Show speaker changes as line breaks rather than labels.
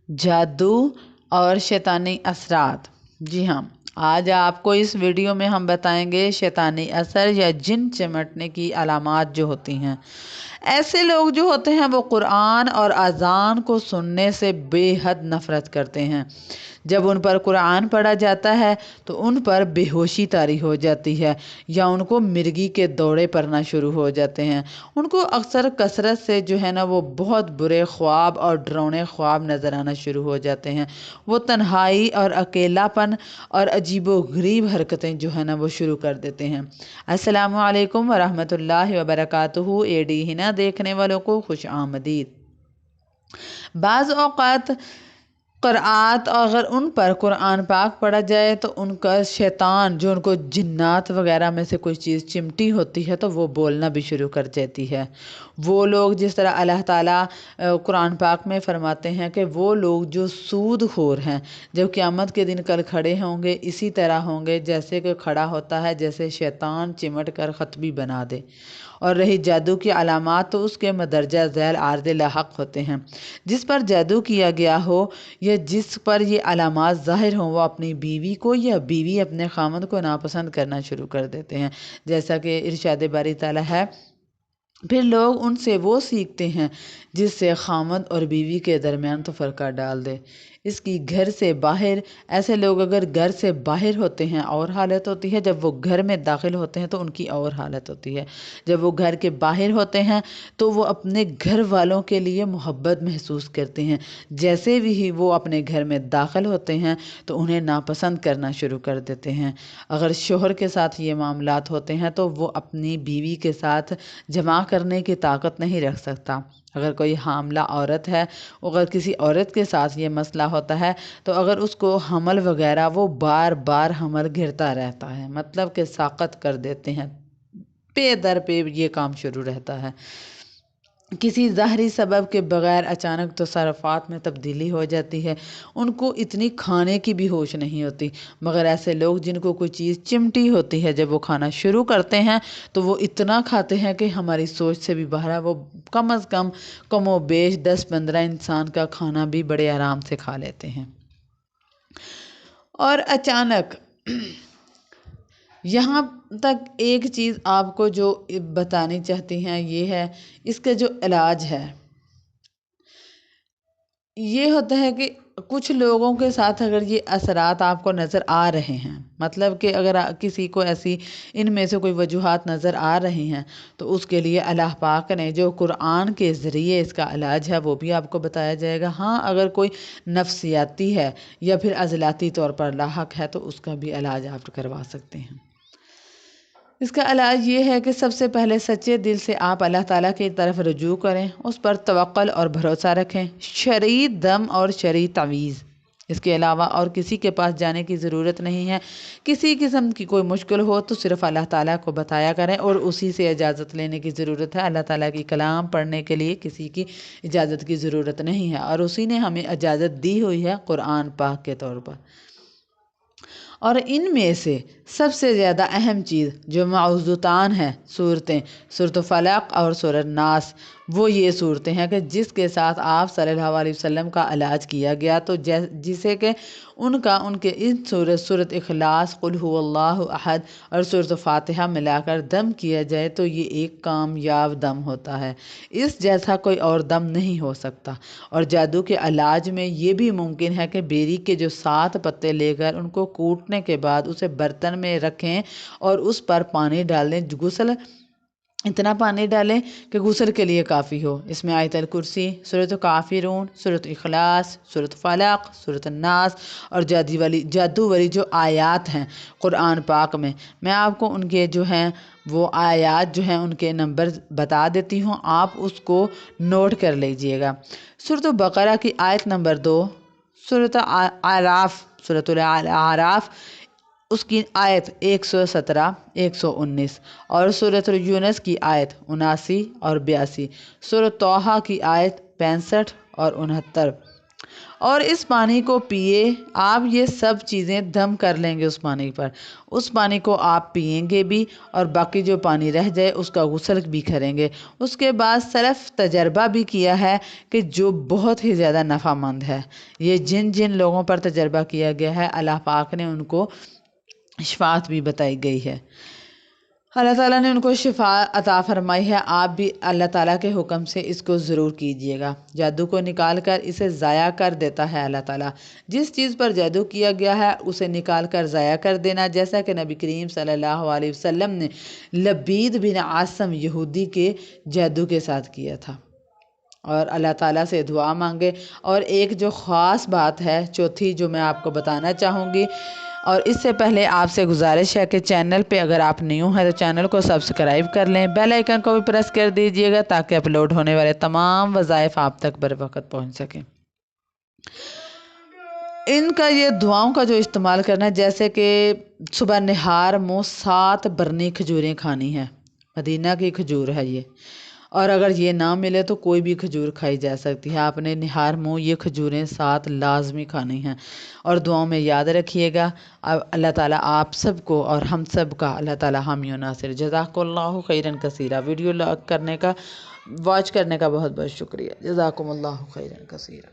جادو اور شیطانی اثرات۔ جی ہاں، آج آپ کو اس ویڈیو میں ہم بتائیں گے شیطانی اثر یا جن چمٹنے کی علامات جو ہوتی ہیں۔ ایسے لوگ جو ہوتے ہیں وہ قرآن اور اذان کو سننے سے بے حد نفرت کرتے ہیں۔ جب ان پر قرآن پڑھا جاتا ہے تو ان پر بے ہوشی طاری ہو جاتی ہے یا ان کو مرگی کے دورے پڑنا شروع ہو جاتے ہیں۔ ان کو اکثر کثرت سے جو ہے نا وہ بہت برے خواب اور ڈراؤنے خواب نظر آنا شروع ہو جاتے ہیں۔ وہ تنہائی اور اکیلا پن اور عجیب و غریب حرکتیں جو ہے نا وہ شروع کر دیتے ہیں۔ السلام علیکم ورحمۃ اللہ وبرکاتہ۔ اے ڈی ہنا دیکھنے والوں کو خوش آمدید۔ بعض اوقات قرآت اگر ان پر قرآن پاک پڑھا جائے تو ان کا شیطان جو ان کو جنات وغیرہ میں سے کوئی چیز چمٹی ہوتی ہے تو وہ بولنا بھی شروع کر دیتی ہے۔ وہ لوگ جس طرح اللہ تعالیٰ قرآن پاک میں فرماتے ہیں کہ وہ لوگ جو سود خور ہیں جب قیامت کے دن کل کھڑے ہوں گے اسی طرح ہوں گے جیسے کہ کھڑا ہوتا ہے جیسے شیطان چمٹ کر خطبی بنا دے۔ اور رہی جادو کی علامات تو اس کے مدرجہ ذیل عارض لاحق ہوتے ہیں۔ جس پر جادو کیا گیا ہو یا جس پر یہ علامات ظاہر ہوں وہ اپنی بیوی کو یا بیوی اپنے خامند کو ناپسند کرنا شروع کر دیتے ہیں، جیسا کہ ارشاد باری تعالیٰ ہے۔ پھر لوگ ان سے وہ سیکھتے ہیں جس سے خامند اور بیوی کے درمیان تفرقہ ڈال دے۔ اس کی گھر سے باہر، ایسے لوگ اگر گھر سے باہر ہوتے ہیں اور حالت ہوتی ہے، جب وہ گھر میں داخل ہوتے ہیں تو ان کی اور حالت ہوتی ہے۔ جب وہ گھر کے باہر ہوتے ہیں تو وہ اپنے گھر والوں کے لیے محبت محسوس کرتے ہیں، جیسے بھی وہ اپنے گھر میں داخل ہوتے ہیں تو انہیں ناپسند کرنا شروع کر دیتے ہیں۔ اگر شوہر کے ساتھ یہ معاملات ہوتے ہیں تو وہ اپنی بیوی کے ساتھ جمع کرنے کی طاقت نہیں رکھ سکتا۔ اگر کوئی حاملہ عورت ہے، اگر کسی عورت کے ساتھ یہ مسئلہ ہوتا ہے تو اگر اس کو حمل وغیرہ وہ بار بار حمل گرتا رہتا ہے، مطلب کہ ساقط کر دیتے ہیں، پے در پہ یہ کام شروع رہتا ہے۔ کسی ظاہری سبب کے بغیر اچانک تصرفات میں تبدیلی ہو جاتی ہے، ان کو اتنی کھانے کی بھی ہوش نہیں ہوتی، مگر ایسے لوگ جن کو کوئی چیز چمٹی ہوتی ہے جب وہ کھانا شروع کرتے ہیں تو وہ اتنا کھاتے ہیں کہ ہماری سوچ سے بھی باہر ہے۔ وہ کم از کم و بیش 10-15 انسان کا کھانا بھی بڑے آرام سے کھا لیتے ہیں۔ اور اچانک یہاں تک ایک چیز آپ کو جو بتانی چاہتی ہیں یہ ہے، اس کا جو علاج ہے یہ ہوتا ہے کہ کچھ لوگوں کے ساتھ اگر یہ اثرات آپ کو نظر آ رہے ہیں، مطلب کہ اگر کسی کو ایسی ان میں سے کوئی وجوہات نظر آ رہی ہیں تو اس کے لیے اللہ پاک نے جو قرآن کے ذریعے اس کا علاج ہے وہ بھی آپ کو بتایا جائے گا۔ ہاں، اگر کوئی نفسیاتی ہے یا پھر عضلاتی طور پر لاحق ہے تو اس کا بھی علاج آپ کروا سکتے ہیں۔ اس کا علاج یہ ہے کہ سب سے پہلے سچے دل سے آپ اللہ تعالیٰ کی طرف رجوع کریں، اس پر توکل اور بھروسہ رکھیں۔ شرعی دم اور شرعی تعویذ، اس کے علاوہ اور کسی کے پاس جانے کی ضرورت نہیں ہے۔ کسی قسم کی کوئی مشکل ہو تو صرف اللہ تعالیٰ کو بتایا کریں اور اسی سے اجازت لینے کی ضرورت ہے۔ اللہ تعالیٰ کی کلام پڑھنے کے لیے کسی کی اجازت کی ضرورت نہیں ہے، اور اسی نے ہمیں اجازت دی ہوئی ہے قرآن پاک کے طور پر۔ اور ان میں سے سب سے زیادہ اہم چیز جو معوذتان ہیں، صورتیں، سورۃ فلق اور سورۃ ناس، وہ یہ صورتیں ہیں کہ جس کے ساتھ آپ صلی اللہ علیہ وسلم کا علاج کیا گیا، تو جسے کہ ان کے ان سورۃ اخلاص، قل هو اللہ احد اور سورۃ فاتحہ ملا کر دم کیا جائے تو یہ ایک کامیاب دم ہوتا ہے۔ اس جیسا کوئی اور دم نہیں ہو سکتا۔ اور جادو کے علاج میں یہ بھی ممکن ہے کہ بیری کے جو 7 پتے لے کر ان کو کوٹنے کے بعد اسے برتن میں رکھیں اور اس پر پانی ڈال دیں، غسل اتنا پانی ڈالیں کہ غسل کے لیے کافی ہو۔ اس میں آیت الکرسی، سورۃ کافرون، سورۃ اخلاص، سورۃ فلق، سورۃ الناس اور جادو والی جو آیات ہیں قرآن پاک میں آپ کو ان کے جو ہیں وہ آیات جو ہیں ان کے نمبر بتا دیتی ہوں، آپ اس کو نوٹ کر لیجئے گا۔ سورۃ بقرہ کی آیت نمبر 2، سورۃ الاعراف اس کی آیت 117، 119 اور سورۃ یونس کی آیت 79 اور 82، سورۃ طٰہٰ کی آیت 65 اور 69 اور اس پانی کو پیے۔ آپ یہ سب چیزیں دم کر لیں گے اس پانی پر، اس پانی کو آپ پئیں گے بھی اور باقی جو پانی رہ جائے اس کا غسل بھی کریں گے۔ اس کے بعد سلف تجربہ بھی کیا ہے کہ جو بہت ہی زیادہ نفع مند ہے۔ یہ جن جن لوگوں پر تجربہ کیا گیا ہے اللہ پاک نے ان کو شفاعت بھی بتائی گئی ہے۔ اللہ تعالیٰ نے ان کو شفا عطا فرمائی ہے۔ آپ بھی اللہ تعالیٰ کے حکم سے اس کو ضرور کیجئے گا۔ جادو کو نکال کر اسے ضائع کر دیتا ہے اللہ تعالیٰ۔ جس چیز پر جادو کیا گیا ہے اسے نکال کر ضائع کر دینا، جیسا کہ نبی کریم صلی اللہ علیہ وسلم نے لبید بن عاصم یہودی کے جادو کے ساتھ کیا تھا۔ اور اللہ تعالیٰ سے دعا مانگے۔ اور ایک جو خاص بات ہے چوتھی جو میں آپ کو بتانا چاہوں گی، اور اس سے پہلے آپ سے گزارش ہے کہ چینل پہ اگر آپ نیو ہیں تو چینل کو سبسکرائب کر لیں، بیل آئیکن کو بھی پریس کر دیجئے گا تاکہ اپلوڈ ہونے والے تمام وظائف آپ تک بر وقت پہنچ سکیں۔ ان کا یہ دعاؤں کا جو استعمال کرنا ہے، جیسے کہ صبح نہار منہ 7 برنی کھجوریں کھانی ہے، مدینہ کی کھجور ہے یہ، اور اگر یہ نہ ملے تو کوئی بھی کھجور کھائی جا سکتی ہے۔ آپ نے نہار منہ یہ کھجوریں 7 لازمی کھانی ہیں، اور دعاؤں میں یاد رکھیے گا۔ اللہ تعالیٰ آپ سب کو اور ہم سب کا اللہ تعالیٰ حامی و ناصر۔ جزاک اللہ خیرن کثیرہ۔ ویڈیو واچ کرنے کا بہت بہت شکریہ۔ جزاکم اللہ خیرن کثیرہ۔